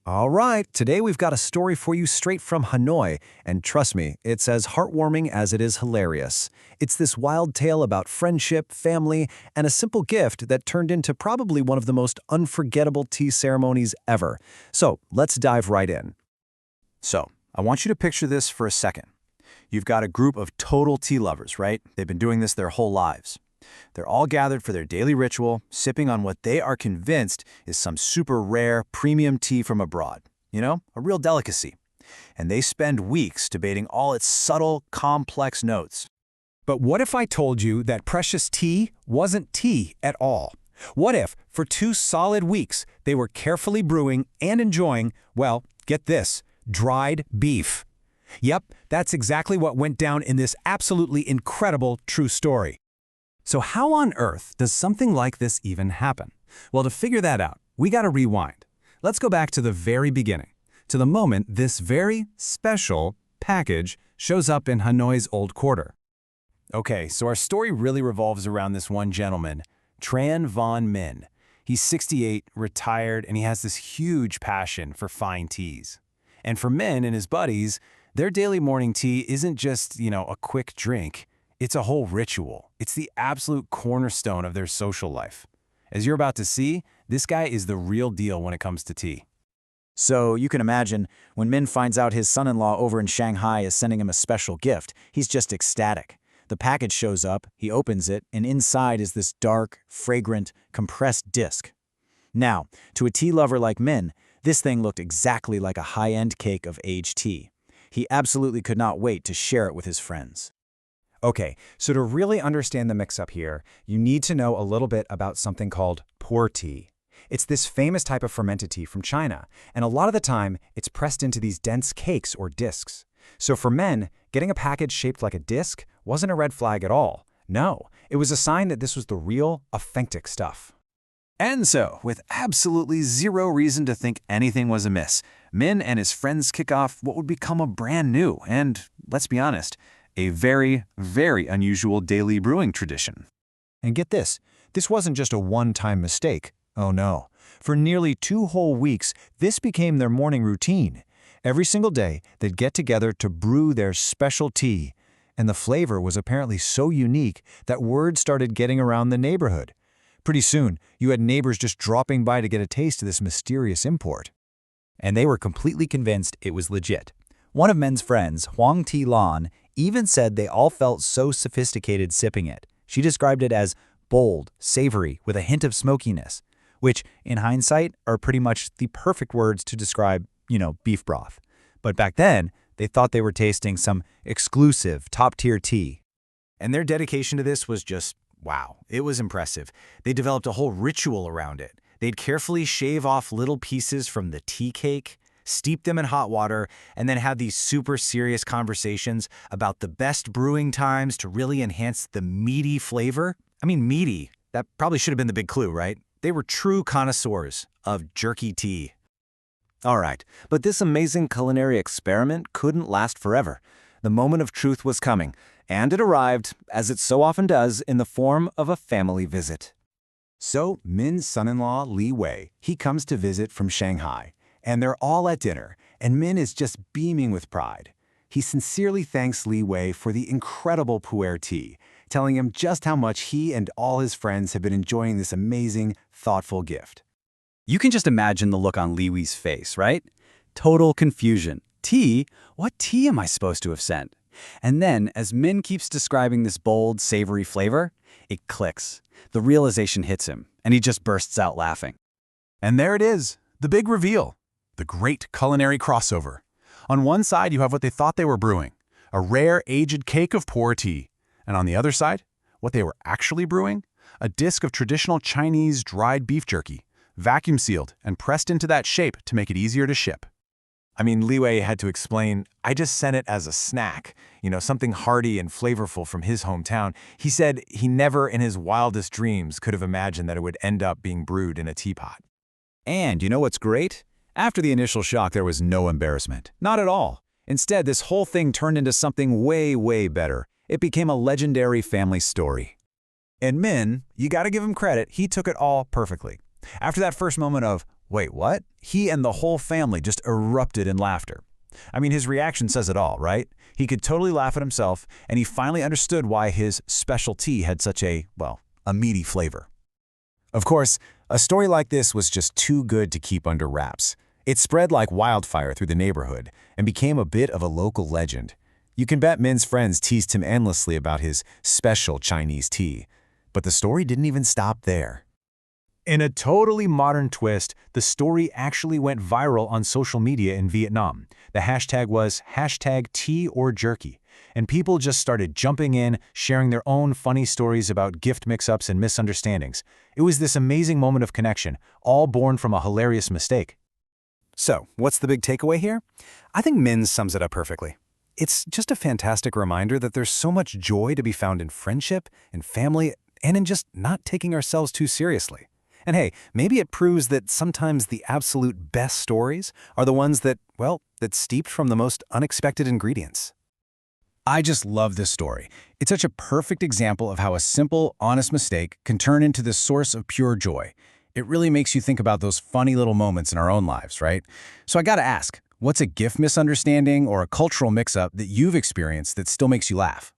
All right, today we've got a story for you straight from Hanoi, and trust me, it's as heartwarming as it is hilarious. It's this wild tale about friendship, family, and a simple gift that turned into probably one of the most unforgettable tea ceremonies ever. So let's dive right in. So, I want you to picture this for a second. You've got a group of total tea lovers, right? They've been doing this their whole lives. They're all gathered for their daily ritual, sipping on what they are convinced is some super rare, premium tea from abroad. You know, a real delicacy. And they spend weeks debating all its subtle, complex notes. But what if I told you that precious tea wasn't tea at all? What if, for 2 solid weeks, they were carefully brewing and enjoying, well, get this, dried beef? Yep, that's exactly what went down in this absolutely incredible true story. So how on earth does something like this even happen? Well, to figure that out, we gotta rewind. Let's go back to the very beginning, to the moment this very special package shows up in Hanoi's Old Quarter. Okay, so our story really revolves around this one gentleman, Tran Von Min. He's 68, retired, and he has this huge passion for fine teas. And for Min and his buddies, their daily morning tea isn't just, a quick drink. It's a whole ritual. It's the absolute cornerstone of their social life. As you're about to see, this guy is the real deal when it comes to tea. So you can imagine, when Min finds out his son-in-law over in Shanghai is sending him a special gift, he's just ecstatic. The package shows up, he opens it, and inside is this dark, fragrant, compressed disc. Now, to a tea lover like Min, this thing looked exactly like a high-end cake of aged tea. He absolutely could not wait to share it with his friends. Okay, so to really understand the mix-up here, you need to know a little bit about something called pour tea. It's this famous type of fermented tea from China, and a lot of the time, it's pressed into these dense cakes or discs. So for men, getting a package shaped like a disc wasn't a red flag at all. No, it was a sign that this was the real, authentic stuff. And so, with absolutely zero reason to think anything was amiss, Min and his friends kick off what would become a brand new and, let's be honest, a very, very unusual daily brewing tradition. And get this wasn't just a one-time mistake. Oh no. For nearly 2 whole weeks, this became their morning routine. Every single day, they'd get together to brew their special tea. And the flavor was apparently so unique that word started getting around the neighborhood. Pretty soon, you had neighbors just dropping by to get a taste of this mysterious import. And they were completely convinced it was legit. One of Min's friends, Huang Ti Lan, even said they all felt so sophisticated sipping it. She described it as bold, savory, with a hint of smokiness, which, in hindsight, are pretty much the perfect words to describe, beef broth. But back then, they thought they were tasting some exclusive, top-tier tea. And their dedication to this was just, wow, it was impressive. They developed a whole ritual around it. They'd carefully shave off little pieces from the tea cake, steep them in hot water, and then have these super serious conversations about the best brewing times to really enhance the meaty flavor. I mean, meaty. That probably should have been the big clue, right? They were true connoisseurs of jerky tea. All right, but this amazing culinary experiment couldn't last forever. The moment of truth was coming, and it arrived, as it so often does, in the form of a family visit. So Min's son-in-law, Li Wei, he comes to visit from Shanghai. And they're all at dinner, and Min is just beaming with pride. He sincerely thanks Li Wei for the incredible pu'er tea, telling him just how much he and all his friends have been enjoying this amazing, thoughtful gift. You can just imagine the look on Li Wei's face, right? Total confusion. Tea? What tea am I supposed to have sent? And then, as Min keeps describing this bold, savory flavor, it clicks. The realization hits him, and he just bursts out laughing. And there it is, the big reveal. The great culinary crossover. On one side, you have what they thought they were brewing, a rare aged cake of pu'er tea. And on the other side, what they were actually brewing, a disc of traditional Chinese dried beef jerky, vacuum sealed and pressed into that shape to make it easier to ship. I mean, Li Wei had to explain, I just sent it as a snack, something hearty and flavorful from his hometown. He said he never in his wildest dreams could have imagined that it would end up being brewed in a teapot. And you know what's great? After the initial shock, there was no embarrassment. Not at all. Instead, this whole thing turned into something way, way better. It became a legendary family story. And Min, you gotta give him credit, he took it all perfectly. After that first moment of, Wait, what? He and the whole family just erupted in laughter. I mean, his reaction says it all, right? He could totally laugh at himself, and he finally understood why his special tea had such a, well, a meaty flavor. Of course, a story like this was just too good to keep under wraps. It spread like wildfire through the neighborhood and became a bit of a local legend. You can bet Min's friends teased him endlessly about his special Chinese tea. But the story didn't even stop there. In a totally modern twist, the story actually went viral on social media in Vietnam. The hashtag was #TeaOrJerky, and people just started jumping in, sharing their own funny stories about gift mix-ups and misunderstandings. It was this amazing moment of connection, all born from a hilarious mistake. So, what's the big takeaway here? I think Min sums it up perfectly. It's just a fantastic reminder that there's so much joy to be found in friendship, in family, and in just not taking ourselves too seriously. And hey, maybe it proves that sometimes the absolute best stories are the ones that, well, that's steeped from the most unexpected ingredients. I just love this story. It's such a perfect example of how a simple, honest mistake can turn into this source of pure joy. It really makes you think about those funny little moments in our own lives, right? So I gotta ask, what's a gift misunderstanding or a cultural mix-up that you've experienced that still makes you laugh?